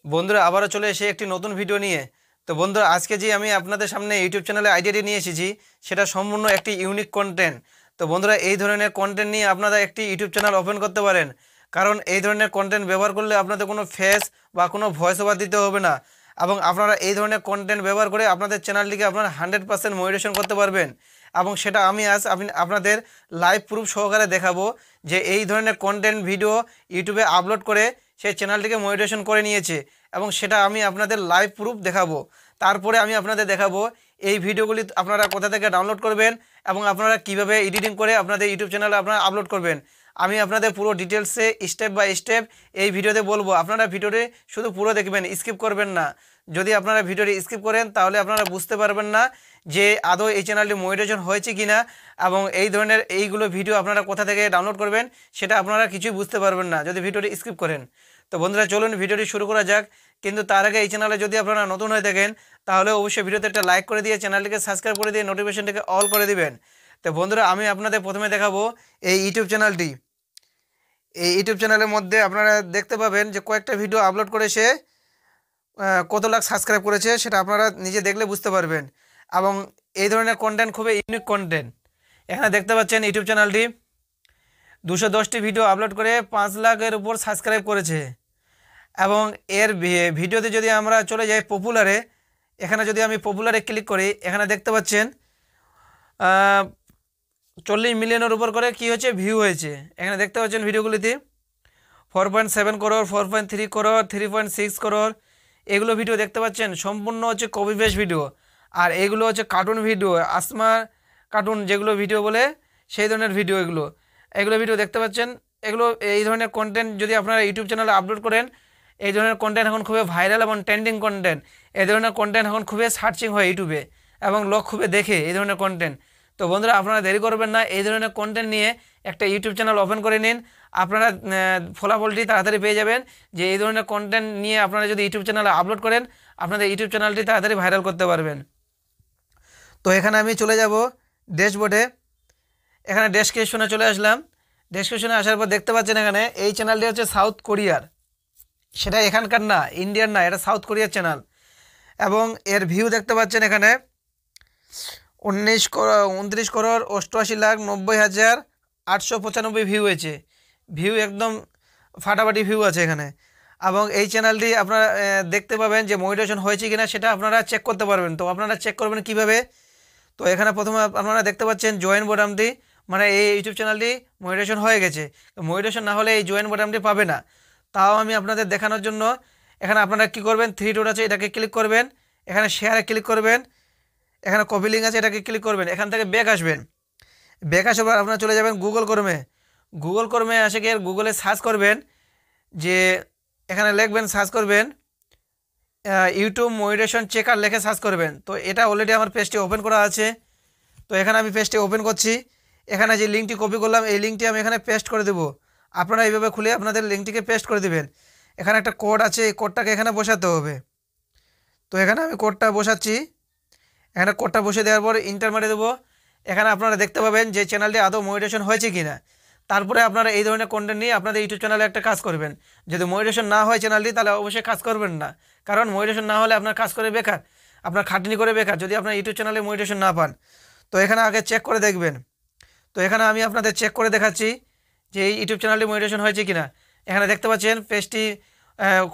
বন্ধুরা আবারও চলে এসে একটি নতুন ভিডিও নিয়ে। তো বন্ধুরা আজকে যে আমি আপনাদের সামনে ইউটিউব চ্যানেলে আইডিয়াটি নিয়ে এসেছি সেটা সম্পূর্ণ একটি ইউনিক কন্টেন্ট। তো বন্ধুরা এই ধরনের কন্টেন্ট নিয়ে আপনারা একটি ইউটিউব চ্যানেল ওপেন করতে পারেন, কারণ এই ধরনের কন্টেন্ট ব্যবহার করলে আপনাদের কোনো ফেস বা কোনো ভয়েস ওভার দিতে হবে না, এবং আপনারা এই ধরনের কন্টেন্ট ব্যবহার করে আপনাদের চ্যানেলটিকে আপনারা 100% মনিটাইজেশন করতে পারবেন। এবং সেটা আমি আজ আপনাদের লাইভ প্রুফ সহকারে দেখাবো যে এই ধরনের কন্টেন্ট ভিডিও ইউটিউবে আপলোড করে সেই চ্যানেলটিকে মনিটাইজেশন করে নিয়েছে, এবং সেটা আমি আপনাদের লাইভ প্রুফ দেখাবো। তারপরে আমি আপনাদের দেখাবো এই ভিডিওগুলি আপনারা কোথা থেকে ডাউনলোড করবেন এবং আপনারা কিভাবে এডিটিং করে আপনাদের ইউটিউব চ্যানেলে আপনারা আপলোড করবেন। আমি আপনাদের পুরো ডিটেলসে স্টেপ বাই স্টেপ এই ভিডিওতে বলবো। আপনারা ভিডিওটি শুধু পুরো দেখবেন, স্কিপ করবেন না। যদি আপনারা ভিডিওটি স্কিপ করেন তাহলে আপনারা বুঝতে পারবেন না যে আদৌ এই চ্যানেলটি মনিটাইজেশন হয়েছে কিনা, এবং এই ধরনের এইগুলো ভিডিও আপনারা কোথা থেকে ডাউনলোড করবেন সেটা আপনারা কিছুই বুঝতে পারবেন না যদি ভিডিওটি স্কিপ করেন। তো বন্ধুরা চলুন ভিডিওটি শুরু করা যাক। কিন্তু তার আগে এই চ্যানেলে যদি আপনারা নতুন হয়ে থাকেন তাহলে অবশ্যই ভিডিওতে একটা লাইক করে দিয়ে চ্যানেলটিকে সাবস্ক্রাইব করে দিয়ে নোটিফিকেশনটাকে অল করে দিবেন। তো বন্ধুরা আমি আপনাদের প্রথমে দেখাবো এই ইউটিউব চ্যানেলটি। এই ইউটিউব চ্যানেলের মধ্যে আপনারা দেখতে পাবেন যে কয়েকটা ভিডিও আপলোড করে সে কত লাখ সাবস্ক্রাইব করেছে সেটা আপনারা নিজে দেখলে বুঝতে পারবেন। এবং এই ধরনের কন্টেন্ট খুবই ইউনিক কন্টেন্ট। এখানে দেখতে পাচ্ছেন ইউটিউব চ্যানেলটি 210টি ভিডিও আপলোড করে 5 লাখের উপর সাবস্ক্রাইব করেছে। এবং এর ভিডিওতে যদি আমরা চলে যাই পপুলারে, এখানে যদি আমি পপুলারে ক্লিক করি এখানে দেখতে পাচ্ছেন 40 মিলিয়নের উপর করে কি হয়েছে ভিউ হয়েছে। এখানে দেখতে পাচ্ছেন ভিডিওগুলিতে 4.7 করোড়, 4.3 করোড়, 3.6 করোড় এগুলো ভিডিও দেখতে পাচ্ছেন। সম্পূর্ণ হচ্ছে কপি পেস্ট ভিডিও, আর এগুলো হচ্ছে কার্টুন ভিডিও, আসমা কার্টুন যেগুলো ভিডিও বলে সেই ধরনের ভিডিও। এগুলো ভিডিও দেখতে পাচ্ছেন। এগুলো এই ধরনের কন্টেন্ট যদি আপনারা ইউটিউব চ্যানেলে আপলোড করেন, এই ধরনের কন্টেন্ট এখন খুবই ভাইরাল এবং ট্রেন্ডিং কন্টেন্ট। এই ধরনের কন্টেন্ট এখন খুবই সার্চিং হয় ইউটিউবে এবং লোক খুবই দেখে এই ধরনের কন্টেন্ট। তো বন্ধুরা আপনারা দেরি করবেন না, এই ধরনের কন্টেন্ট নিয়ে একটা ইউটিউব চ্যানেল ওপেন করে নিন। আপনারা ফলাফলটি তাড়াতাড়ি পেয়ে যাবেন যে এই ধরনের কন্টেন্ট নিয়ে আপনারা যদি ইউটিউব চ্যানেলে আপলোড করেন আপনাদের ইউটিউব চ্যানেলটি তাড়াতাড়ি ভাইরাল করতে পারবেন। তো এখানে আমি চলে যাব ড্যাশবোর্ডে। এখানে ডেসক্রিপশনে চলে আসলাম। ডেসক্রিপশনে আসার পর দেখতে পাচ্ছেন এখানে এই চ্যানেলটি হচ্ছে সাউথ কোরিয়ার, সেটা এখানকার না, ইন্ডিয়ার না, এটা সাউথ কোরিয়ার চ্যানেল। এবং এর ভিউ দেখতে পাচ্ছেন এখানে 29 করোড় 88,90,895 ভিউ হয়েছে। ভিউ একদম ফাটাফাটি ভিউ আছে এখানে। এবং এই চ্যানেলটি আপনারা দেখতে পাবেন যে মনিটাইজেশন হয়েছে কিনা সেটা আপনারা চেক করতে পারবেন। তো আপনারা চেক করবেন কিভাবে? তো এখানে প্রথমে আপনারা দেখতে পাচ্ছেন জয়েন বোতামটি, মানে এই ইউটিউব চ্যানেলটি মনিটাইজেশন হয়ে গেছে। মনিটাইজেশন না হলে এই জয়েন বোতামটি পাবে না। তাও আমি আপনাদের দেখানোর জন্য এখানে আপনারা কি করবেন, 3 ডট আছে এটাকে ক্লিক করবেন, এখানে শেয়ারে ক্লিক করবেন, এখানে কপি লিঙ্ক আছে এটাকে ক্লিক করবেন, এখান থেকে ব্যাক আসবেন। ব্যাক আসার পর আপনারা চলে যাবেন গুগল ক্রোমে। গুগল ক্রোমে আসে গিয়ে গুগলে সার্চ করবেন যে এখানে লিখবেন, সার্চ করবেন ইউটিউব মনিটাইজেশন চেকার লিখে সার্চ করবেন। তো এটা অলরেডি আমার পেজটি ওপেন করা আছে। তো এখানে আমি পেজটি ওপেন করছি। এখানে যে লিঙ্কটি কপি করলাম এই লিঙ্কটি আমি এখানে পেস্ট করে দেবো। আপনারা এইভাবে খুলে আপনাদের লিঙ্কটিকে পেস্ট করে দেবেন। এখানে একটা কোড আছে, এই কোডটাকে এখানে বসাতে হবে। তো এখানে আমি কোডটা বসাচ্ছি। এখানে কোডটা বসে দেওয়ার পর ইন্টার মারে দেবো। এখানে আপনারা দেখতে পাবেন যে চ্যানেলটি আদৌ মনিটাইজেশন হয়েছে কি না। তারপরে আপনারা এই ধরনের কন্টেন্ট নিয়ে আপনাদের ইউটিউব চ্যানেলে একটা কাজ করবেন। যদি মনিটাইজেশন না হয় চ্যানেলটি তাহলে অবশ্যই কাজ করবেন না, কারণ মনিটাইজেশন না হলে আপনার কাজ করে বেকার, আপনার খাটনি করে বেকার যদি আপনার ইউটিউব চ্যানেলে মনিটাইজেশন না পান। তো এখানে আগে চেক করে দেখবেন। তো এখানে আমি আপনাদের চেক করে দেখাচ্ছি যে এই ইউটিউব চ্যানেলটি মনিটাইজেশন হয়েছে কিনা। এখানে দেখতে পাচ্ছেন পেজটি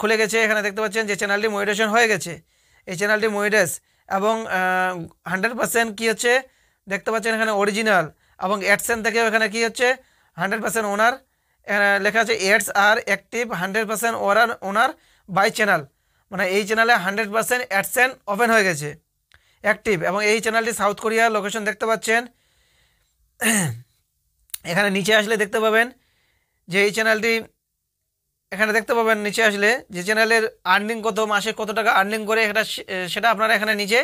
খুলে গেছে। এখানে দেখতে পাচ্ছেন যে চ্যানেলটি মনিটাইজেশন হয়ে গেছে। এই চ্যানেলটি মনিটাইজ এবং 100% কি হচ্ছে দেখতে পাচ্ছেন এখানে অরিজিনাল, এবং অ্যাডসেন থেকেও এখানে কি হচ্ছে 100% ওনার। এখানে লেখা আছে এডস আর অ্যাক্টিভ 100% ওনার বাই চ্যানেল, মানে এই চ্যানেলে 100% অ্যাডসেন ওপেন হয়ে গেছে, অ্যাক্টিভ। এবং এই চ্যানেলটি সাউথ কোরিয়ার লোকেশন দেখতে পাচ্ছেন। এখানে নিচে আসলে দেখতে পাবেন যে এই চ্যানেলটি, এখানে দেখতে পাবেন নিচে আসলে যে চ্যানেলের আর্নিং কত, মাসে কত টাকা আর্নিং করে সেটা আপনারা এখানে নিচে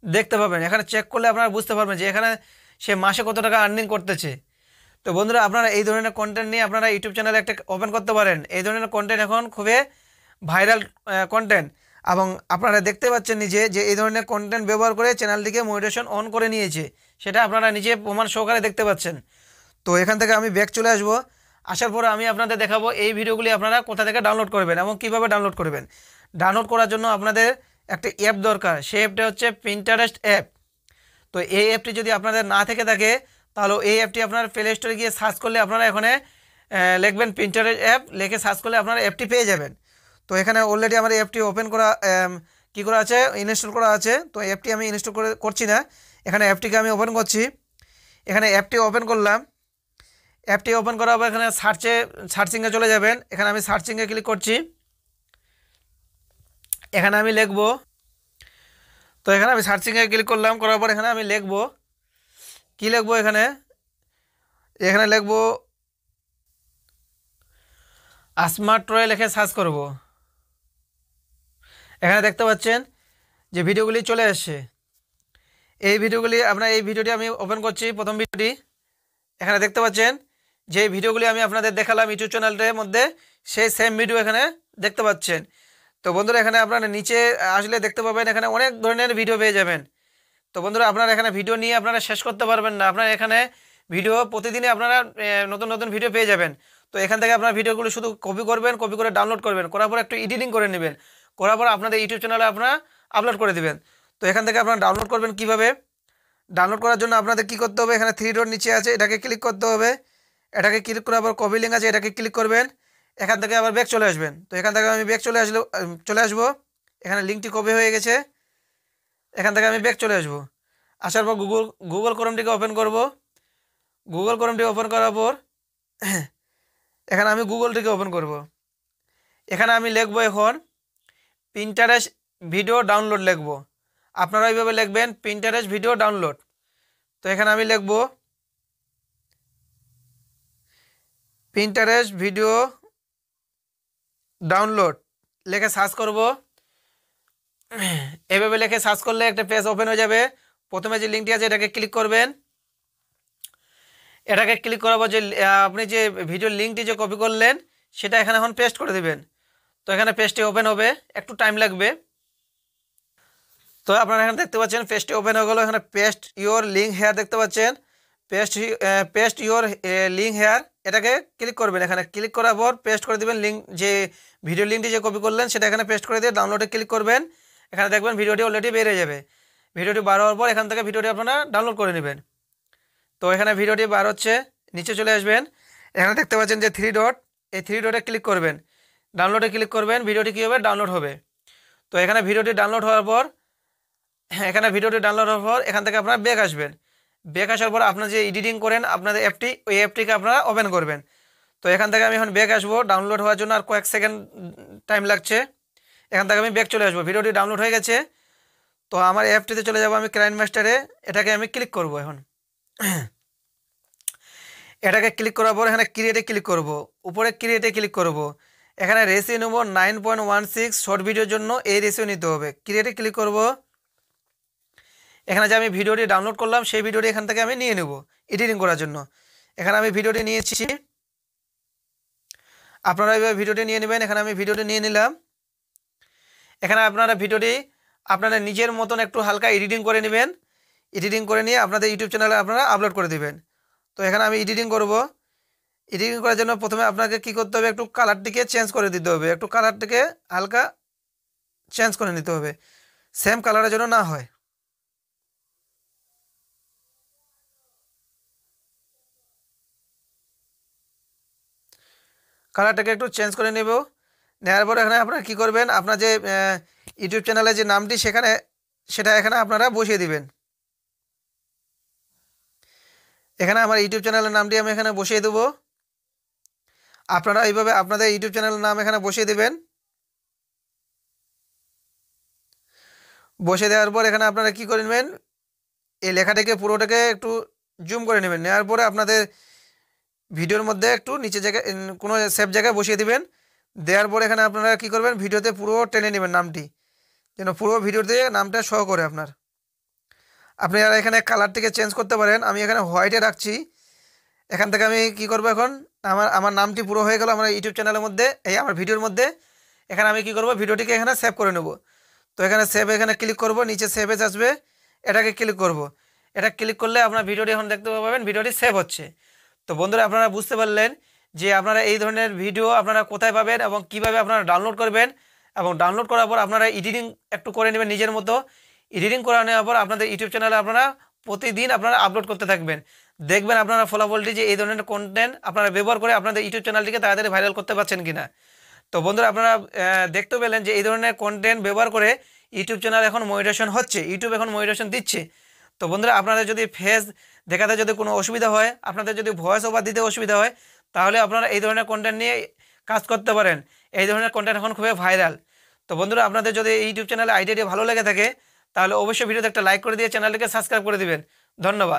দেখতে পাবেন। এখানে চেক করলে আপনারা বুঝতে পারবেন যে এখানে সে মাসে কত টাকা আর্নিং করতেছে। তো বন্ধুরা আপনারা এই ধরনের কন্টেন্ট নিয়ে আপনারা ইউটিউব চ্যানেল একটা ওপেন করতে পারেন। এই ধরনের কন্টেন্ট এখন খুবই ভাইরাল কন্টেন্ট, এবং আপনারা দেখতে পাচ্ছেন নিজে যে এই ধরনের কন্টেন্ট ব্যবহার করে চ্যানেলটিকে মনিটাইজেশন অন করে নিয়েছে, সেটা আপনারা নিজে প্রমাণ সহকারে দেখতে পাচ্ছেন। তো এখান থেকে আমি ব্যাক চলে আসবো। আসার পরে আমি আপনাদের দেখাবো এই ভিডিওগুলি আপনারা কোথা থেকে ডাউনলোড করবেন এবং কিভাবে ডাউনলোড করবেন। ডাউনলোড করার জন্য আপনাদের একটা অ্যাপ দরকার, সেই অ্যাপটা হচ্ছে পিন্টারেস্ট অ্যাপ। তো এই অ্যাপটি যদি আপনাদের না থেকে থাকে তাহলে এই অ্যাপটি আপনার প্লে স্টোরে গিয়ে সার্চ করলে আপনারা এখানে লিখবেন পিন্টারেস্ট অ্যাপ, লিখে সার্চ করলে আপনারা অ্যাপটি পেয়ে যাবেন। তো এখানে অলরেডি আমার অ্যাপটি ওপেন করা কী করা আছে, ইনস্টল করা আছে। তো অ্যাপটি আমি ইনস্টল করছি না, এখানে অ্যাপটিকে আমি ওপেন করছি। এখানে অ্যাপটি ওপেন করলাম, অ্যাপটি ওপেন করার পর এখানে সার্চিংয়ে চলে যাবেন। এখানে আমি সার্চিংয়ে ক্লিক করছি, এখানে আমি লিখব। তো এখানে আমি সার্চিংয়ে ক্লিক করলাম, করার পর এখানে আমি লিখব, কী লিখব এখানে, এখানে লিখব স্মার্ট টয় লিখে সার্চ করব। এখানে দেখতে পাচ্ছেন যে ভিডিওগুলি চলে আসছে। এই ভিডিওগুলি এই ভিডিওটি আমি ওপেন করছি, প্রথম ভিডিওটি। এখানে দেখতে পাচ্ছেন যে ভিডিওগুলি আমি আপনাদের দেখালাম ইউটিউব চ্যানেলটার মধ্যে, সেই সেম ভিডিও এখানে দেখতে পাচ্ছেন। তো বন্ধুরা এখানে আপনারা নিচে আসলে দেখতে পাবেন এখানে অনেক ধরনের ভিডিও পেয়ে যাবেন। তো বন্ধুরা আপনারা এখানে ভিডিও নিয়ে আপনারা শেষ করতে পারবেন না, আপনারা এখানে ভিডিও প্রতিদিনই আপনারা নতুন নতুন ভিডিও পেয়ে যাবেন। তো এখান থেকে আপনার ভিডিওগুলো শুধু কপি করবেন, কপি করে ডাউনলোড করবেন, করার পর একটু এডিটিং করে নেবেন, করার পর আপনাদের ইউটিউব চ্যানেলে আপনারা আপলোড করে দেবেন। তো এখান থেকে আপনারা ডাউনলোড করবেন কিভাবে, ডাউনলোড করার জন্য আপনাদের কী করতে হবে, এখানে 3 ডট নিচে আছে, এটাকে ক্লিক করতে হবে। এটাকে ক্লিক করার পর কপি লিঙ্ক আছে, এটাকে ক্লিক করবেন। এখান থেকে আবার ব্যাক চলে আসবেন। তো এখান থেকে আমি ব্যাক চলে আসবো। এখানে লিঙ্কটি কপি হয়ে গেছে, এখান থেকে আমি ব্যাক চলে আসবো। আসার পর গুগল ক্রোমটিকে ওপেন করব। গুগল ক্রোমটি ওপেন করার পর এখানে আমি গুগলটিকে ওপেন করব। এখানে আমি লিখব এখন পিন্টারেস্ট ভিডিও ডাউনলোড লিখব। আপনারা এইভাবে লিখবেন পিন্টারেস্ট ভিডিও ডাউনলোড। তো এখানে আমি লিখব পিন্টারেস্ট ভিডিও ডাউনলোড, লিখে সার্চ করব। এভাবে লিখে সার্চ করলে একটা পেজ ওপেন হয়ে যাবে। প্রথমে যে লিঙ্কটি আছে এটাকে ক্লিক করবেন। এটাকে ক্লিক করার পর যে আপনি যে ভিডিওর লিঙ্কটি যে কপি করলেন সেটা এখানে এখন পেস্ট করে দেবেন। তো এখানে পেজটি ওপেন হবে, একটু টাইম লাগবে। তো আপনারা এখানে দেখতে পাচ্ছেন পেজটি ওপেন হয়ে গেল। এখানে পেস্ট ইওর লিঙ্ক হেয়ার দেখতে পাচ্ছেন, পেস্ট ইওর লিঙ্ক হেয়ার, এটাকে ক্লিক করবেন। এখানে ক্লিক করার পর পেস্ট করে দেবেন লিঙ্ক, যে ভিডিও লিঙ্কটি যে কপি করলেন সেটা এখানে পেস্ট করে দিয়ে ডাউনলোডে ক্লিক করবেন। এখানে দেখবেন ভিডিওটি অলরেডি বেরিয়ে যাবে। ভিডিওটি বার হওয়ার পর এখান থেকে ভিডিওটি আপনারা ডাউনলোড করে নেবেন। তো এখানে ভিডিওটি বার হচ্ছে, নিচে চলে আসবেন। এখানে দেখতে পাচ্ছেন যে 3 ডট, এই 3 ডটে ক্লিক করবেন, ডাউনলোডে ক্লিক করবেন। ভিডিওটি কী হবে, ডাউনলোড হবে। তো এখানে ভিডিওটি ডাউনলোড হওয়ার পর এখান থেকে আপনারা ব্যাক আসবেন। ব্যাক আসার পর আপনারা যে এডিটিং করেন আপনাদের অ্যাপটি, ওই অ্যাপটিকে আপনারা ওপেন করবেন। তো এখান থেকে আমি এখন ব্যাক আসবো, ডাউনলোড হওয়ার জন্য আর কয়েক সেকেন্ড টাইম লাগছে। এখান থেকে আমি ব্যাক চলে আসবো, ভিডিওটি ডাউনলোড হয়ে গেছে। তো আমার অ্যাপটিতে চলে যাব আমি, কাইনমাস্টারে, এটাকে আমি ক্লিক করব। এখন এটাকে ক্লিক করার পর এখানে ক্রিয়েটে ক্লিক করব, উপরে ক্রিয়েটে ক্লিক করব। এখানে রেশিও নেব 9.16 শর্ট ভিডিওর জন্য, এই রেশিও নিতে হবে। ক্রিয়েটে ক্লিক করব। এখানে যে আমি ভিডিওটি ডাউনলোড করলাম সেই ভিডিওটি এখান থেকে আমি নিয়ে নেব এডিটিং করার জন্য। এখানে আমি ভিডিওটি নিয়েছি, আপনারা এইভাবে ভিডিওটি নিয়ে নেবেন। এখানে আমি ভিডিওটি নিয়ে নিলাম। এখানে আপনারা ভিডিওটি আপনারা নিজের মতন একটু হালকা এডিটিং করে নেবেন। এডিটিং করে নিয়ে আপনাদের ইউটিউব চ্যানেলে আপনারা আপলোড করে দেবেন। তো এখানে আমি এডিটিং করব। এডিটিং করার জন্য প্রথমে আপনাকে কি করতে হবে, একটু কালারটিকে চেঞ্জ করে দিতে হবে, একটু কালারটিকে হালকা চেঞ্জ করে নিতে হবে, সেম কালারের জন্য না হয়। কালারটাকে একটু চেঞ্জ করে নেব। নেওয়ার পর এখানে আপনারা কী করবেন, আপনার যে ইউটিউব চ্যানেলের যে নামটি সেটা এখানে আপনারা বসিয়ে দিবেন। এখানে আমার ইউটিউব চ্যানেলের নামটি আমি এখানে বসিয়ে দেবো। আপনারা এইভাবে আপনাদের ইউটিউব চ্যানেলের নাম এখানে বসিয়ে দেবেন। বসিয়ে দেওয়ার পর এখানে আপনারা কী করে নেবেন, এই লেখাটাকে পুরোটাকে একটু জুম করে নেবেন। নেওয়ার পরে আপনাদের ভিডিওর মধ্যে একটু নিচে জায়গায় কোনো সেফ জায়গায় বসিয়ে দিবেন। দেওয়ার পর এখানে আপনারা কী করবেন, ভিডিওতে পুরো টেনে নেবেন নামটি, যেন পুরো ভিডিওতে নামটা শো করে আপনার। আপনি আর এখানে কালারটিকে চেঞ্জ করতে পারেন, আমি এখানে হোয়াইটে রাখছি। এখান থেকে আমি কি করব, এখন আমার নামটি পুরো হয়ে গেল আমার ইউটিউব চ্যানেলের মধ্যে, এই আমার ভিডিওর মধ্যে। এখানে আমি কি করব, ভিডিওটিকে এখানে সেভ করে নেব। তো এখানে সেভ, এখানে ক্লিক করব, নিচে সেভ এজ আসবে, এটাকে ক্লিক করব। এটা ক্লিক করলে আপনার ভিডিওটি এখন দেখতে পাবেন ভিডিওটি সেভ হচ্ছে। তো বন্ধুরা আপনারা বুঝতে পারলেন যে আপনারা এই ধরনের ভিডিও আপনারা কোথায় পাবেন এবং কিভাবে আপনারা ডাউনলোড করবেন এবং ডাউনলোড করার পর আপনারা এডিটিং একটু করে নেবেন নিজের মতো। এডিটিং করে নেওয়ার পর আপনাদের ইউটিউব চ্যানেলে আপনারা প্রতিদিন আপনারা আপলোড করতে থাকবেন। দেখবেন আপনারা ফলাফলটি যে এই ধরনের কন্টেন্ট আপনারা ব্যবহার করে আপনাদের ইউটিউব চ্যানেলটিকে তাড়াতাড়ি ভাইরাল করতে পারছেন কিনা। তো বন্ধুরা, আপনারা দেখতে পেলেন যে এই ধরনের কন্টেন্ট ব্যবহার করে ইউটিউব চ্যানেল এখন মনিটাইজেশন হচ্ছে, ইউটিউব এখন মনিটাইজেশন দিচ্ছে। তো বন্ধুরা, আপনাদের যদি ফেস দেখাতে যদি কোনো অসুবিধা হয়, আপনাদের যদি ভয়েস ওভার দিতে অসুবিধা হয়, তাহলে আপনারা এই ধরনের কন্টেন্ট নিয়ে কাজ করতে পারেন। এই ধরনের কন্টেন্ট এখন খুবই ভাইরাল। তো বন্ধুরা, আপনাদের যদি ইউটিউব চ্যানেলে আইডিয়াটি ভালো লেগে থাকে, তাহলে অবশ্যই ভিডিওতে একটা লাইক করে দিয়ে চ্যানেলটিকে সাবস্ক্রাইব করে দিবেন। ধন্যবাদ।